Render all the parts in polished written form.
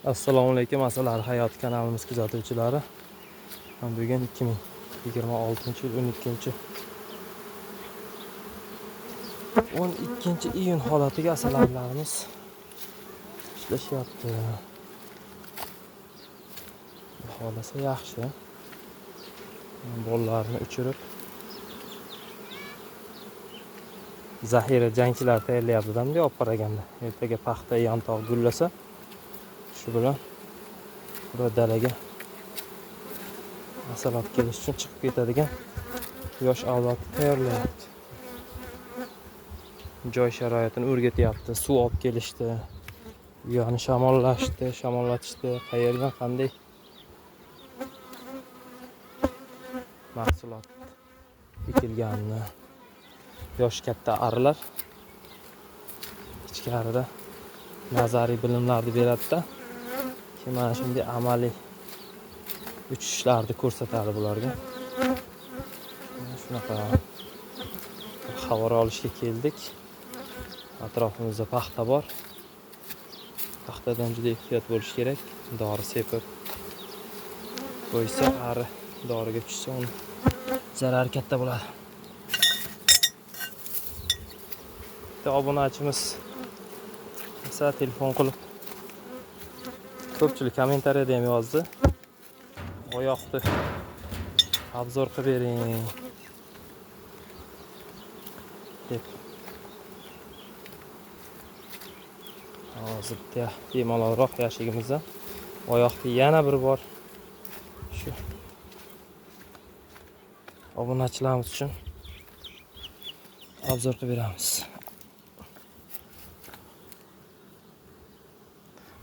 Assalomu alaykum, Asalari hayot kanalimiz kuzatuvchilari. Bugun 2026-yil 12-iyun holatiga asalarilarimiz ishlashyapti. Holasi yaxshi. Bollarni uchirib zaxira jangchilar tayyorlayapti-da, olib qaraganda. Ertaga paxta yantoq gullasa, shu bilan bir dalaga asal olib kelish uchun chiqib ketadigan yosh avlod tayyorlayapti. Joy sharoitini o'rgatyapti, suv olib kelishdi, uyani shamollatishdi, qayerdan qanday mahsulot ekilganini yosh katta arilar ichkarida nazariy bilimlarni beradi-da, mana shunday amaliy uchishlarni ko'rsatadi bularga. Shunaqa xabar olishga keldik. Atrofimizda paxta bor. Paxtadan juda ehtiyot bo'lish kerak. Dori sepib qo'ysa, ari doriga tushsa, uni zarari katta bo'ladi. Bitta obunachimiz esa telefon qilib ko'pchilik kommentariyada ham yozdi. Oyoqni obzor qilib bering deb. Hozir bitta bemalolroq yashigimizda oyoqni yana bir bor shu obunachilarimiz uchun obzor qilib beramiz.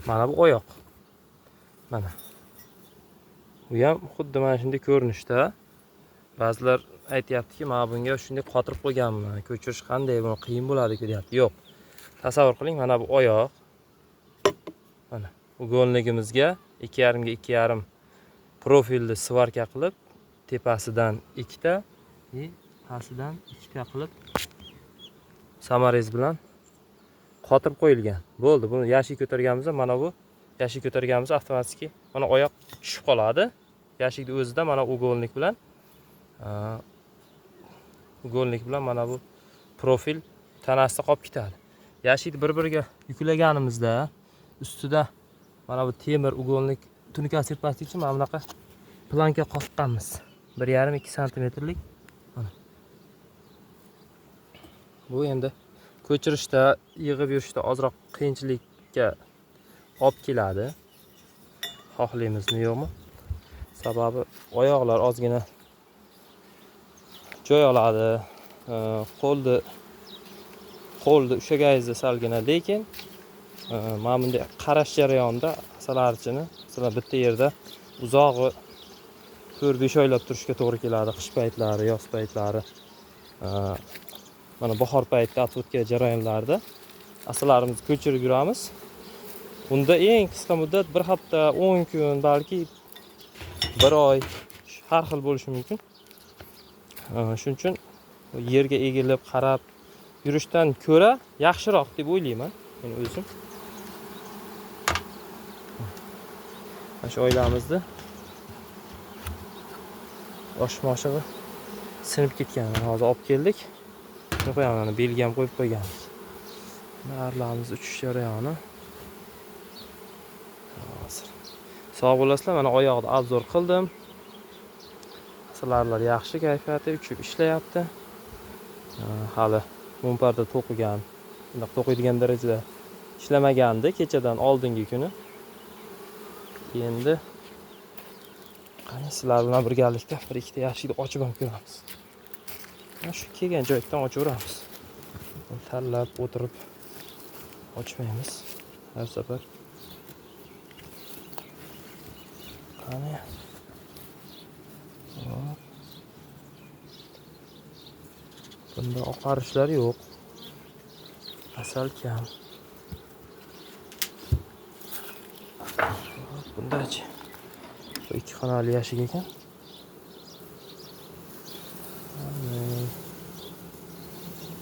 Mana bu oyoq. Mana. Bu ham xuddi mana shunday ko'rinishda. Ba'zilar aytayaptiki, "Men bunga shunday qotirib qo'yganman. Ko'chirish qanday, buni qiyin bo'ladi-ku" deyapti. Yo'q. Tasavvur qiling, mana bu oyoq. Mana ugonligimizga 2,5 ga 2,5 profilli svarka qilib, tepasidan 2 ta, pastidan 2 ta qilib samarez bilan qotirib qo'yilgan. Bo'ldi. Buni yashik ko'targanimizda mana bu yashik ko'targanimizda avtomatik mana oyoq tushib qoladi. Yashikning o'zida mana ugonlik bilan mana bu profil tanasida qolib ketadi. Yashikni bir-biriga yuklaganimizda ustida mana bu temir ugonlik tunika sirpasi uchun mana bunaqa planka qoqqanmiz. 1,5-2 santimetrlik. Mana. Bu endi ko'chirishda, yig'ib yurishda ozroq qiyinchilikka olib keladi. Xohlaymizmi, yo'qmi? Sababi oyoqlar ozgina joy oladi. Qo'lni ushlaganingizda salgina, lekin mana bunday qarash jarayonida asalarichini masalan bitta yerda uzog'i 4-5 oylab turishga to'g'ri keladi. Qish paytlari, yoz paytlari, mana bahor paytida отводка jarayonlarida asalarimizni ko'chirib yuramiz. Unda eng qisqa muddat 1 hafta, 10 kun, balki 1 oy har xil bo'lishi mumkin. Shuning uchun yerga egilib qarab yurishdan ko'ra yaxshiroq deb o'ylayman men o'zim. Mana shu oilamizda oshmoshig'i sinib ketgan. Hozir olib keldik. Shuni qo'yaman, belgi ham qo'yib qo'yganmiz. Narlarimiz uchish jarayoni. Hozir sog' bo'lasizlar. Mana oyoqni obzor qildim. Asalarilar yaxshi kayfiyatda uchib ishlayapti. Hali mumparda to'qigan, bundoq to'qiydigan darajada ishlamagandi kechadan oldingi kuni. Endi qani sizlar bilan birgalikda 1-2 ta yashikni ochib ham ko'ramiz. Mana shu kelgan joydan ochaveramiz. Tanlab o'tirib ochmaymiz har safar. Qani. Bunda oqarishlar yo'q. Asal kam. Bundachi. Bu 2 xonali yashik ekan. Qani.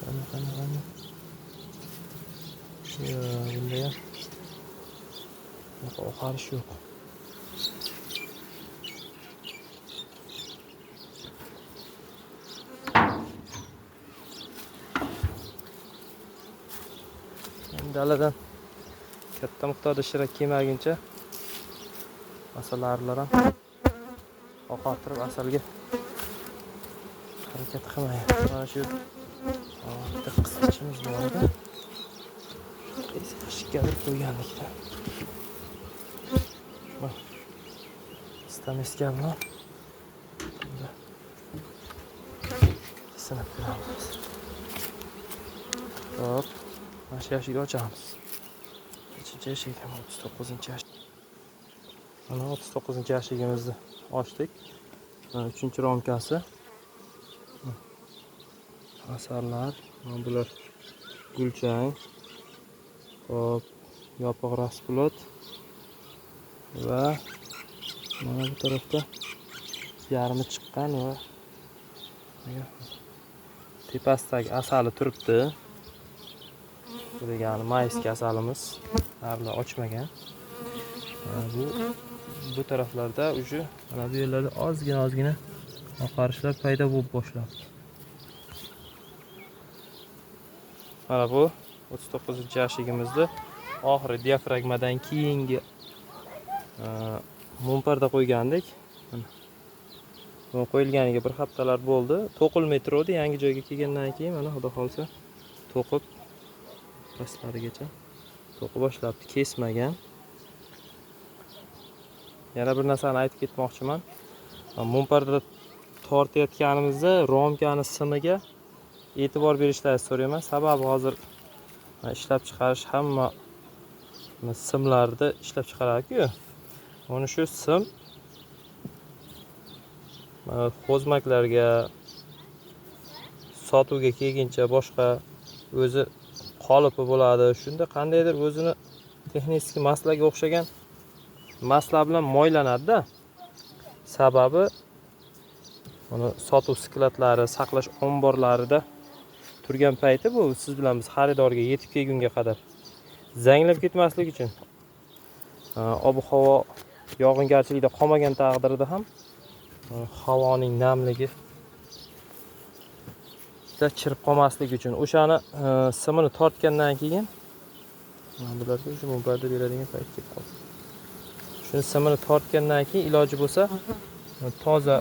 Bunda ham Oqarish yo'q. Daladan katta miqdorda shirak kiymaguncha asallarlar ham oqartirib asalga harakat qilmayapti. Mana shu bitta qisqichimiz bor edi. Shikkalib qo'yganlikdan. Stamiska bilan sinib turamiz. Hop, mana shu yashikni ochamiz. 3-yashik, 39-yashik. Mana 39-yashigimizni ochdik. 3-romkasi. Asarlar, mana bular gulchang. Hop, yopiq raspulat va mana bu tarafda yarmi chiqqan va tepasidagi asali turibdi. Bu degani mayski asalimiz. Hali ochmagan. Bu taraflarda uje mana bu yerlarda ozgina oqarishlar paydo bo'lib boshladi. Mana bu 39-yashigimizda oxiri diafragmadan keyingi mumparda qo'ygandik. Bu qo'yilganiga bir haftalar bo'ldi. To'qilmay turdi. Yangi joyga kelgandan keyin mana xudo xolsa to'qib pastlarigacha to'qib boshlabdi, kesmagan. Yana bir narsani aytib ketmoqchiman. Mumparda tortayotganimizda romkani simiga e'tibor berishlaringizni so'rayman. Sababi hozir ishlab chiqarish hamma simlarni ishlab chiqaradi-ku. Mana shu sim xozmaklarga sotuvga kelguncha boshqa o'zi qolipi bo'ladi. Shunda qandaydir o'zini texnik maslaga o'xshagan masla bilan moylanadi-da. Sababi mana sotuv sklatlari, saqlash omborlarida turgan payti bu siz bilan biz xaridorga yetib kelgunga qadar zanglab ketmaslik uchun ob-havo yog'ingarchilikda qolmagan taqdirda ham havoning namligi chirib qolmaslik uchun o'shani simini tortgandan keyin bularga o'sha mumparda beradigan payt kelib qoldi. Shuni simini tortgandan keyin iloji bo'lsa toza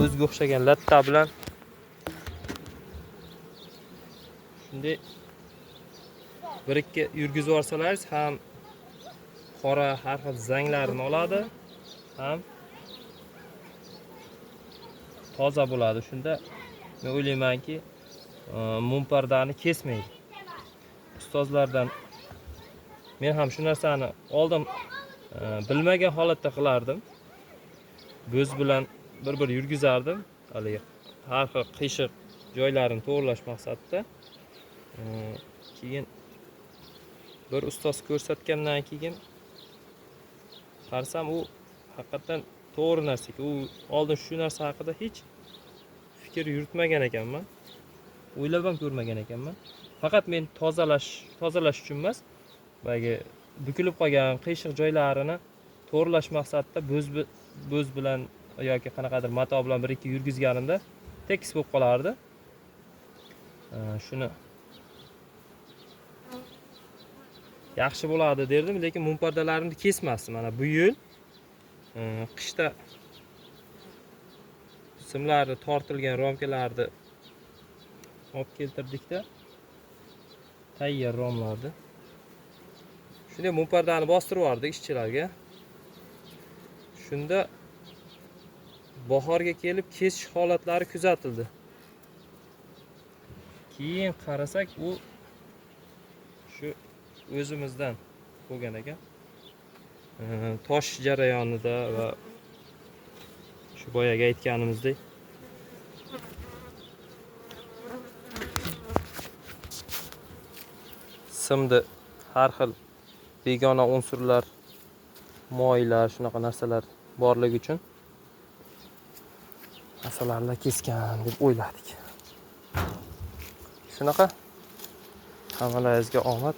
o'ziga o'xshagan latta bilan shunday bir-ikki yurgizib yuborsalaringiz ham qora har xil zanglarni oladi, ham toza bo'ladi. Shunda men o'ylaymanki, mumpardani kesmaydi. Ustozlardan men ham shu narsani oldin bilmagan holatda qilardim. Bo'z bilan bir yurgizardim. Haligi har xil qiyshiq joylarini to'g'rilash maqsadida. Keyin bir ustoz ko'rsatgandan keyin qarsam u haqiqatan to'g'ri narsa. U oldin shu narsa haqida hech fikr yuritmagan ekanman. O'ylab ham ko'rmagan ekanman. Faqat men tozalash uchun emas, bagi bukilib qolgan qiyshiq joylarini to'g'rilash maqsadida bo'z bilan yoki qanaqadir mato bilan bir ikki yurgizganimda tekis bo'lib qolardi. Shuni yaxshi bo'ladi derdim, lekin mumpardalarimni kesmasdim. Mana bu yil qishda simlari tortilgan romkalarni olib keltirdikda tayyor romlarni. Shunday mumpardani bostirib yubordik ishchilarga. Shunda bahorga kelib kesish holatlari kuzatildi. Keyin qarasak u shu o'zimizdan bo'lgan ekan. Tosh jarayonida va shu boyaga aytganimizdek simda har xil begona unsurlar, moylar, shunaqa narsalar borligi uchun asallarlar kesgan deb o'yladik. Shunaqa. Hammalaringizga omad.